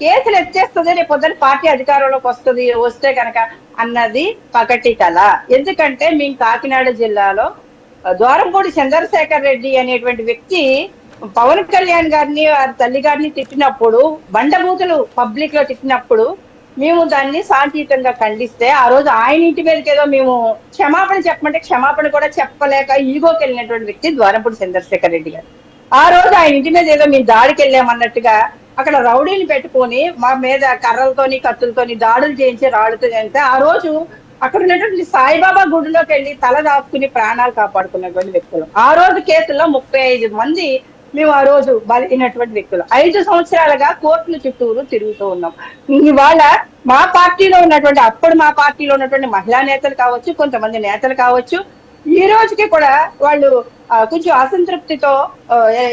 కేసులు ఎత్తేస్తుంది, రేపు పొద్దున పార్టీ అధికారంలోకి వస్తే కనుక అన్నది పగటి కళ. ఎందుకంటే మేము కాకినాడ జిల్లాలో ద్వారంపూడి చంద్రశేఖర్ రెడ్డి అనేటువంటి వ్యక్తి పవన్ కళ్యాణ్ గారిని వారి తల్లి గారిని తిట్టినప్పుడు, బండబూతులు పబ్లిక్ లో తిట్టినప్పుడు మేము దాన్ని శాంతియుతంగా ఖండిస్తే, ఆ రోజు ఆయన ఇంటి మీదకి ఏదో మేము క్షమాపణ చెప్పమంటే క్షమాపణ కూడా చెప్పలేక ఈగోకి వెళ్ళినటువంటి వ్యక్తి ద్వారంపూడి చంద్రశేఖర్ రెడ్డి గారు. ఆ రోజు ఆయన ఇంటి మీద ఏదో మేము దాడికి వెళ్ళామన్నట్టుగా అక్కడ రౌడీని పెట్టుకొని మా మీద కర్రలతోని కత్తులతోని దాడులు చేయించి రాళ్ళతో చేస్తే, ఆ రోజు అక్కడ ఉన్నటువంటి సాయిబాబా గుడిలోకి వెళ్ళి తల దాచుకుని ప్రాణాలు కాపాడుకున్నటువంటి వ్యక్తులు. ఆ రోజు కేసుల్లో 35 మంది మేము ఆ రోజు బలైనటువంటి వ్యక్తులు. 5 సంవత్సరాలుగా కోర్టుల చుట్టూరు తిరుగుతూ ఉన్నాం. ఇవాళ మా పార్టీలో ఉన్నటువంటి, అప్పుడు మా పార్టీలో ఉన్నటువంటి మహిళా నేతలు కావచ్చు, కొంతమంది నేతలు కావచ్చు, ఈ రోజుకి కూడా వాళ్ళు కొంచెం అసంతృప్తితో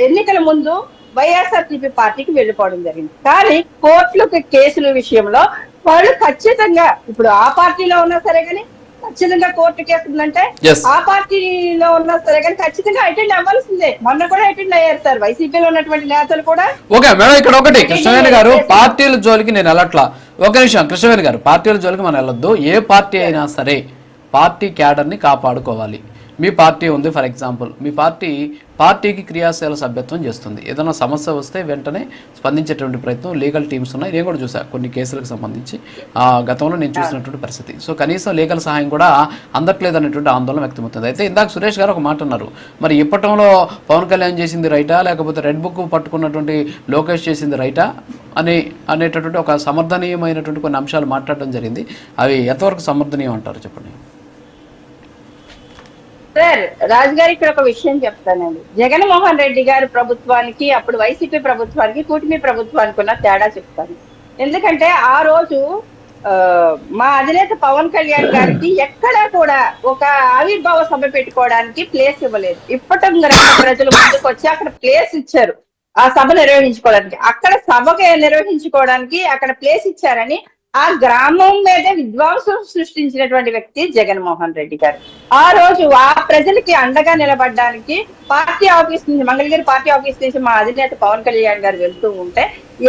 ఎన్నికల ముందు వైఎస్ఆర్సీపీ పార్టీకి వెళ్ళిపోవడం జరిగింది. కానీ కోర్టులకు కేసుల విషయంలో వాళ్ళు ఖచ్చితంగా, ఇప్పుడు ఆ పార్టీలో ఉన్నా సరే కానీ ఖచ్చితంగా కోర్టు కేసు ఉందంటే ఆ పార్టీలో ఉన్నా సరే కానీ ఖచ్చితంగా అటెండ్ అవ్వాల్సిందే. మొన్న కూడా అటెండ్ అయ్యారు సార్ వైసీపీలో ఉన్నటువంటి నేతలు కూడా. ఓకే మేడం, ఇక్కడ ఒకటి కృష్ణవేణి గారు, పార్టీల జోలికి నేను వెళ్ళట్లా. ఒక నిమిషం కృష్ణవేణి గారు, పార్టీల జోలికి మనం వెళ్ళొద్దు. ఏ పార్టీ అయినా సరే పార్టీ క్యాడర్ని కాపాడుకోవాలి. మీ పార్టీ ఉంది, ఫర్ ఎగ్జాంపుల్ మీ పార్టీకి క్రియాశీల సభ్యత్వం చేస్తుంది. ఏదైనా సమస్య వస్తే వెంటనే స్పందించేటువంటి ప్రయత్నం లీగల్ టీమ్స్ ఉన్నాయి. నేను కూడా చూసా కొన్ని కేసులకు సంబంధించి గతంలో నేను చూసినటువంటి పరిస్థితి. సో కనీసం లీగల్ సహాయం కూడా అందట్లేదు అనేటువంటి ఆందోళన వ్యక్తమవుతుంది. అయితే ఇందాక సురేష్ గారు ఒక మాట అన్నారు, మరి ఇప్పటంలో పవన్ కళ్యాణ్ చేసింది రైటా, లేకపోతే రెడ్ బుక్ పట్టుకున్నటువంటి లోకేష్ చేసింది రైటా అనేటటువంటి ఒక సమర్థనీయమైనటువంటి కొన్ని అంశాలు మాట్లాడడం జరిగింది. అవి ఎంతవరకు సమర్థనీయం అంటారు చెప్పండి. సార్ రాజు గారు, ఇక్కడ ఒక విషయం చెప్తానండి. జగన్మోహన్ రెడ్డి గారి ప్రభుత్వానికి, అప్పుడు వైసీపీ ప్రభుత్వానికి, కూటమి ప్రభుత్వానికి ఉన్న తేడా చెప్తాను. ఎందుకంటే ఆ రోజు మా అధినేత పవన్ కళ్యాణ్ గారికి ఎక్కడా కూడా ఒక ఆవిర్భావ సభ పెట్టుకోవడానికి ప్లేస్ ఇవ్వలేదు. ఇప్పటి ప్రజలు ముందుకు వచ్చి అక్కడ ప్లేస్ ఇచ్చారు ఆ సభ నిర్వహించుకోవడానికి. అక్కడ సభగా నిర్వహించుకోవడానికి అక్కడ ప్లేస్ ఇచ్చారని ఆ గ్రామం మీదే విధ్వంసం సృష్టించినటువంటి వ్యక్తి జగన్మోహన్ రెడ్డి గారు. ఆ రోజు ఆ ప్రజలకి అండగా నిలబడడానికి పార్టీ ఆఫీస్ నుంచి, మంగళగిరి పార్టీ ఆఫీస్ నుంచి మా అధినేత పవన్ కళ్యాణ్ గారు వెళ్తూ ఉంటే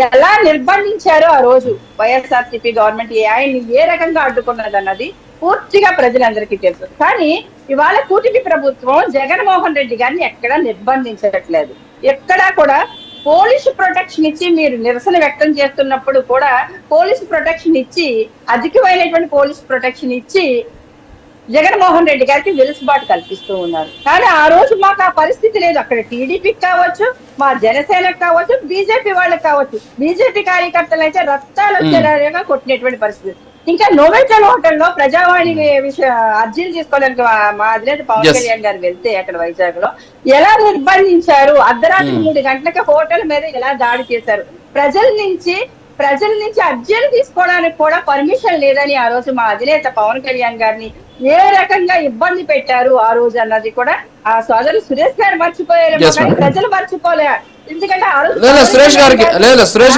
ఎలా నిర్బంధించారో ఆ రోజు వైఎస్ఆర్సీపీ గవర్నమెంట్ ఆయన్ని ఏ రకంగా అడ్డుకున్నది అన్నది పూర్తిగా ప్రజలందరికీ తెలుసు. కానీ ఇవాళ కూటమి ప్రభుత్వం జగన్మోహన్ రెడ్డి గారిని ఎక్కడా నిర్బంధించట్లేదు. ఎక్కడా కూడా పోలీసు ప్రొటెక్షన్ ఇచ్చి, మీరు నిరసన వ్యక్తం చేస్తున్నప్పుడు కూడా పోలీసు ప్రొటెక్షన్ ఇచ్చి, అధికమైనటువంటి పోలీసు ప్రొటెక్షన్ ఇచ్చి జగన్మోహన్ రెడ్డి గారికి వెలుసుబాటు కల్పిస్తూ ఉన్నారు. కానీ ఆ రోజు మాకు ఆ పరిస్థితి లేదు. అక్కడ టీడీపీకి కావచ్చు, మా జనసేనకు కావచ్చు, బీజేపీ వాళ్ళకి కావచ్చు, బీజేపీ కార్యకర్తలు అయితే రక్తాలు వచ్చేలాగా కొట్టినటువంటి పరిస్థితి. ఇంకా నోవెటల్ హోటల్లో ప్రజావాణి అర్జీలు తీసుకోవడానికి మా అధినేత పవన్ కళ్యాణ్ గారు వెళ్తే అక్కడ వైజాగ్ లో ఎలా నిర్బంధించారు, అర్ధరాత్రి 3 గంటలకి హోటల్ మీద ఎలా దాడి చేశారు, ప్రజల నుంచి అర్జీలు తీసుకోవడానికి కూడా పర్మిషన్ లేదని ఆ రోజు మా అధినేత పవన్ కళ్యాణ్ గారిని ఏ రకంగా ఇబ్బంది పెట్టారు ఆ రోజు అన్నది కూడా ఆ సోదరు సురేష్ గారు మర్చిపోయారు, ప్రజలు మర్చిపోలే. ఎందుకంటే సురేష్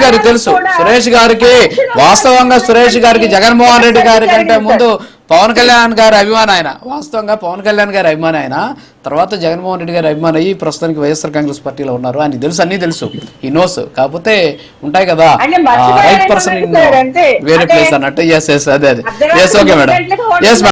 గారికి తెలుసు, సురేష్ గారికి వాస్తవంగా సురేష్ గారికి జగన్మోహన్ రెడ్డి గారి కంటే ముందు పవన్ కళ్యాణ్ గారి అభిమానం ఆయన. వాస్తవంగా పవన్ కళ్యాణ్ గారి అభిమానం ఆయన, తర్వాత జగన్మోహన్ రెడ్డి గారి అభిమానం అయ్యి ప్రస్తుతానికి వైఎస్ఆర్ కాంగ్రెస్ పార్టీలో ఉన్నారు. ఆయనకి తెలుసు, అన్ని తెలుసు, ఈ నోస్. కాకపోతే ఉంటాయి కదా రైట్ పర్సన్ ఇన్ వేరే ప్లేస్ అన్నట్టు. ఎస్ అదే ఓకే మేడం.